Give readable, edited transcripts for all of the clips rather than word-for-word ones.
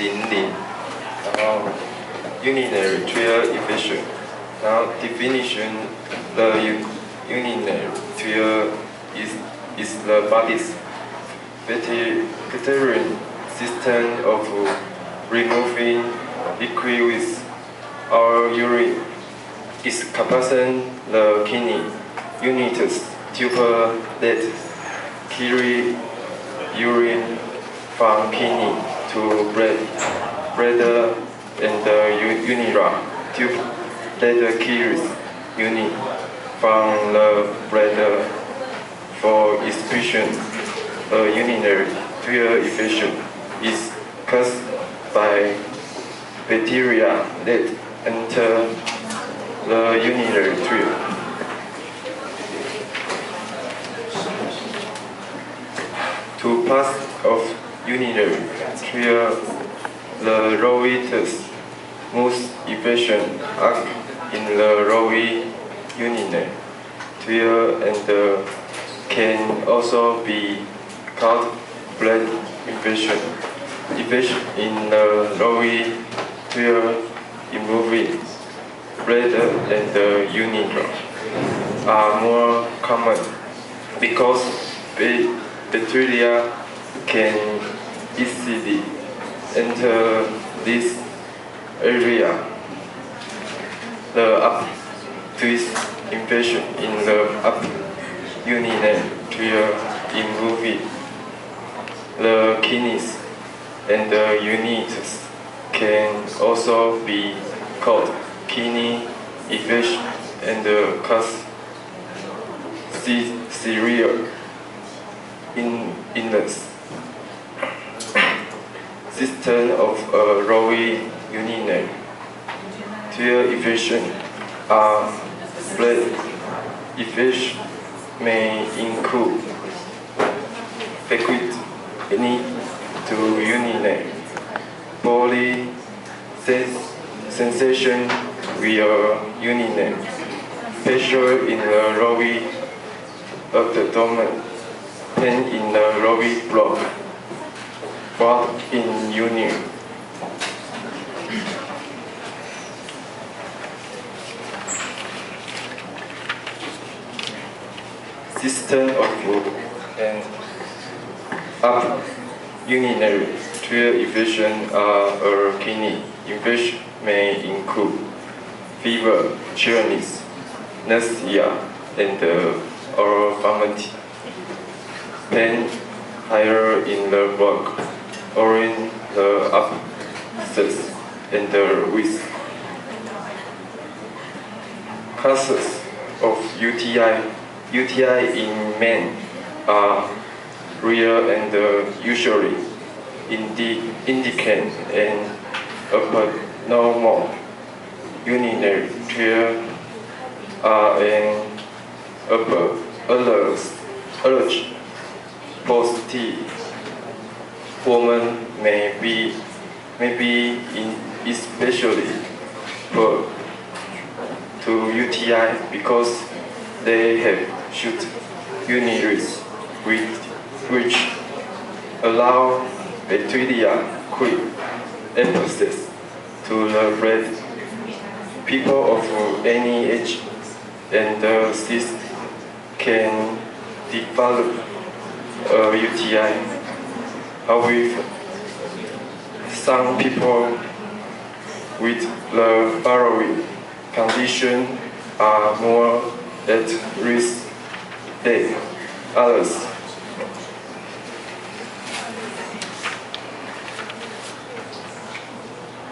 0.00，然后 urinary tract infection，然后 definition the urinary tract is the body's bacterial system of removing liquid with our urine. Is capaciting the kidney units tuber that carry urine from kidney to bladder and the urinary tube that carries urine from the bladder for excretion. A urinary tract infection is caused by bacteria that enter the urinary tract. Two parts of urinary tract, the lowest most efficient act in the lower urinary tract and can also be called blood infection. Infection in the lower tract involving bladder and the urinary are more common because bacteria can easily enter this area. The up-twist infection in the upper urinary tract involving the kidneys and the ureters can also be called kidney infection and cause severe illness. Symptoms of a lower urinary tract infection are blood infection may include frequent need to urinate, body sensation via urinate, pressure in the lower abdomen, pain in the lower blood, blood in urine. System of and up urinary tract infection or kidney infection may include fever, chilliness, nausea, and oral vomiting, pain higher in the blood or in the abscess and with causes of UTI. UTI in men are rare and usually indicate an abnormal urinary tract and allergy positive women may be especially prone to UTI because they have short urinaries which allow bacteria quick access to the blood. People of any age and sex can develop a UTI. However, some people with the following condition are more at risk than others.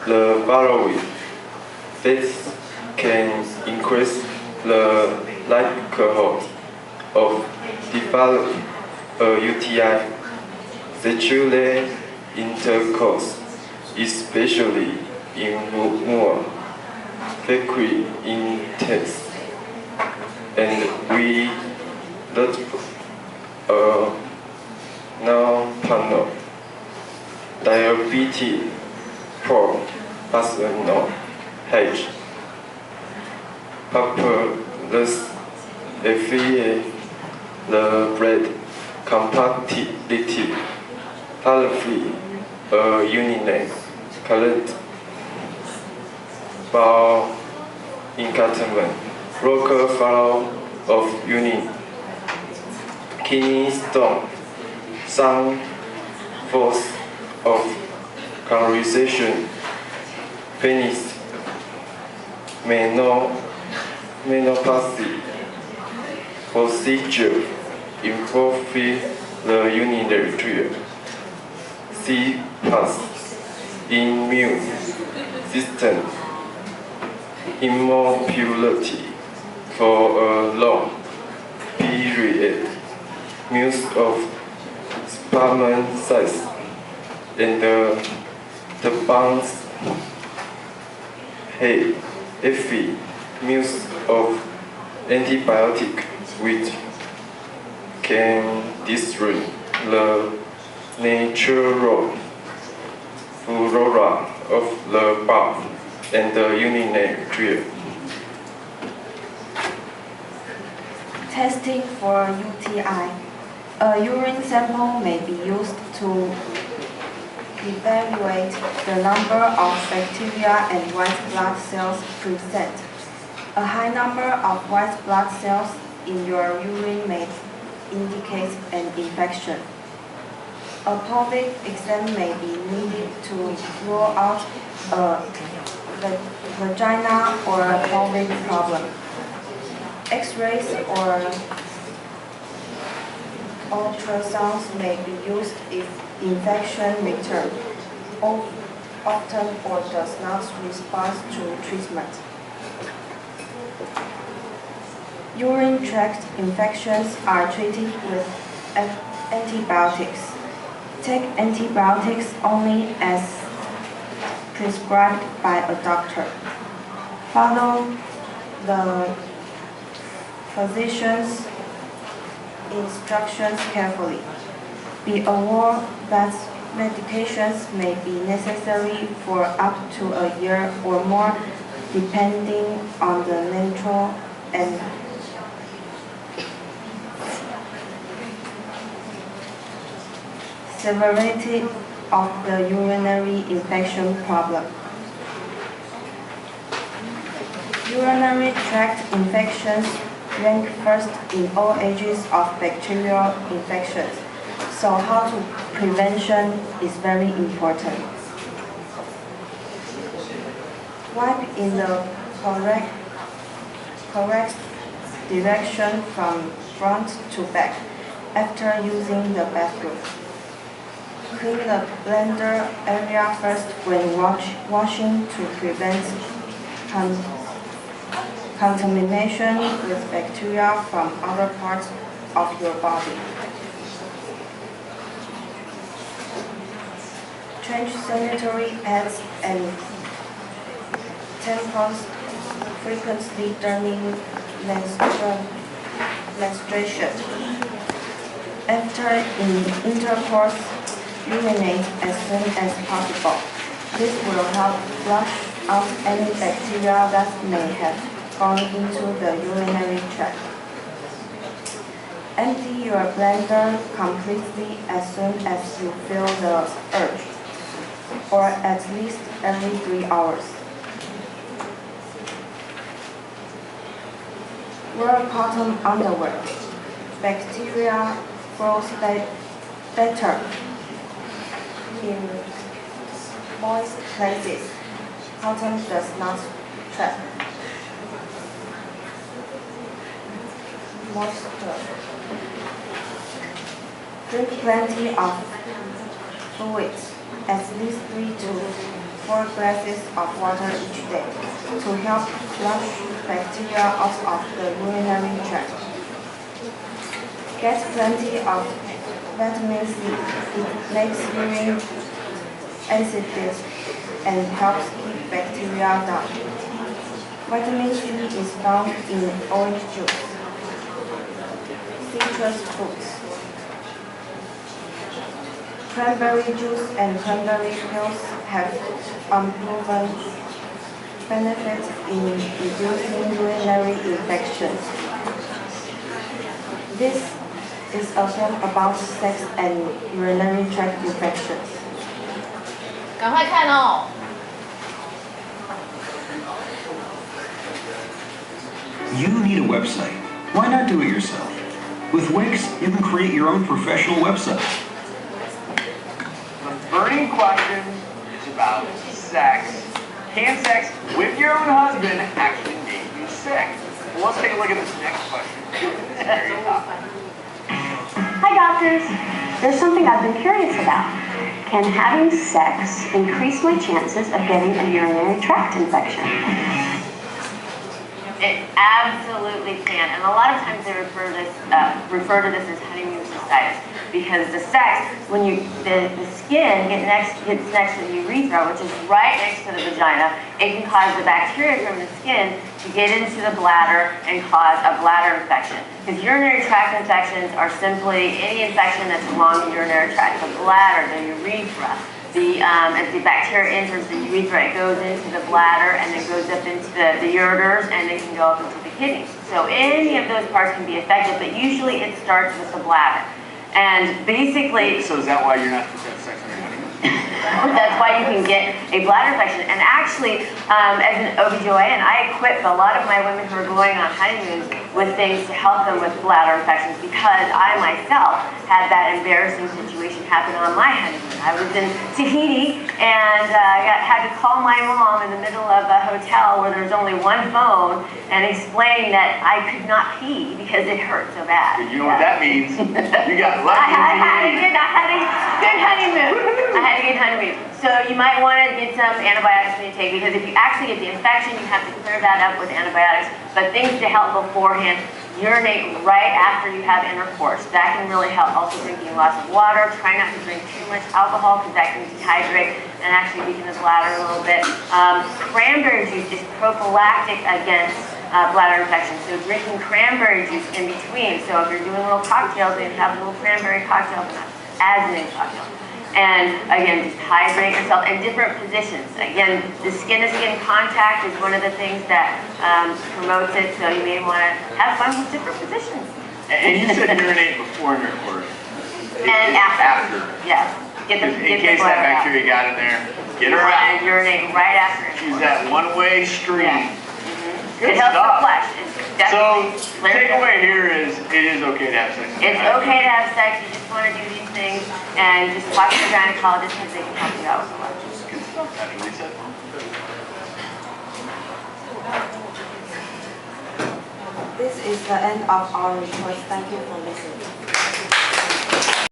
The following facts can increase the likelihood of developing a UTI. Sexual intercourse, especially in more frequent intense, and we that now panel diabetes for personal age, papillus affect the blood compatibility, healthy urinary current, bowel incontinence, local follow of urine, kidney stone, some force of conversation, penis, menopause, procedure involving the urinary tract, CPAS, immune system, immobility for a long period, muse of sperm size, and the bounce head, effie, muse of antibiotic which can destroy the natural flora of the bowel and the urinary tract. Testing for UTI. A urine sample may be used to evaluate the number of bacteria and white blood cells present. A high number of white blood cells in your urine may indicate an infection. A pelvic exam may be needed to rule out a vagina or a pelvic problem. X-rays or ultrasounds may be used if infection returns, often or does not respond to treatment. Urine tract infections are treated with antibiotics. Take antibiotics only as prescribed by a doctor. Follow the physician's instructions carefully. Be aware that medications may be necessary for up to a year or more, depending on the nature and severity of the urinary infection problem. Urinary tract infections rank first in all ages of bacterial infections, so how to prevention is very important. Wipe in the correct direction from front to back after using the bathroom. Clean the blender area first when washing to prevent contamination with bacteria from other parts of your body. Change sanitary pads and tampons frequently during menstruation. After intercourse, urinate as soon as possible. This will help flush out any bacteria that may have gone into the urinary tract. Empty your blender completely as soon as you feel the urge, or at least every 3 hours. Wear cotton underwear. Bacteria grows better in moist places. Cotton does not trap moisture. Drink plenty of fluids, at least 3 to 4 glasses of water each day, to help flush bacteria out of the urinary tract. Get plenty of vitamin C. It makes urine acidic and helps keep bacteria down. Vitamin C is found in orange juice, citrus fruits. Cranberry juice and cranberry pills have unproven benefits in reducing urinary infections. This is a film about sex and urinary tract infections. 赶快看哦。 You need a website. Why not do it yourself? With Wix, you can create your own professional website. The burning question is about sex. Can sex with your own husband actually make you sick? Well, let's take a look at this next question. Very tough. Hi doctors, there's something I've been curious about. Can having sex increase my chances of getting a urinary tract infection? It absolutely can, and a lot of times they refer to this as honeymoon cystitis, because the sex, when the skin gets next to the urethra, which is right next to the vagina, it can cause the bacteria from the skin to get into the bladder and cause a bladder infection. Because urinary tract infections are simply any infection that's along the urinary tract, the bladder, the urethra. As the bacteria enters the urethra, it goes into the bladder and then goes up into the ureters and then can go up into the kidneys. So any of those parts can be affected, but usually it starts with the bladder. And basically... So is that why you're not supposed to have sex on your honeymoon? That's why you can get a bladder infection. And actually, as an OBGYN, I equip a lot of my women who are going on honeymoons with things to help them with bladder infections, because I myself had that embarrassing situation happen on my honeymoon. I was in Tahiti and had to call my mom in the middle of a hotel where there's only one phone and explain that I could not pee because it hurt so bad. You know what that means? You got lucky. I had a good honeymoon. I had a good honeymoon. So you might want to get some antibiotics when you take, because if you actually get the infection, you have to clear that up with antibiotics. But things to help beforehand: urinate right after you have intercourse. That can really help. Also drinking lots of water. Try not to drink too much alcohol, because that can dehydrate and actually weaken the bladder a little bit. Cranberry juice is prophylactic against bladder infection. So drinking cranberry juice in between. So if you're doing little cocktails, then have a little cranberry cocktail, as an cocktail. And again, just hydrate yourself in different positions. Again, the skin-to-skin contact is one of the things that promotes it, so you may want to have fun with different positions. And you said urinate before intercourse. And after. Yes. In case that bacteria got in there, get her out. Urinate right after. Use that one-way stream. Yeah. Good It helps stuff. the flesh. So, takeaway here is, it is okay to have sex. It's okay to have sex. You just want to do these things, and just talk to your gynecologist, because they can help you out with a lot. Good stuff, Dr. Lisa. This is the end of our report. Thank you for listening.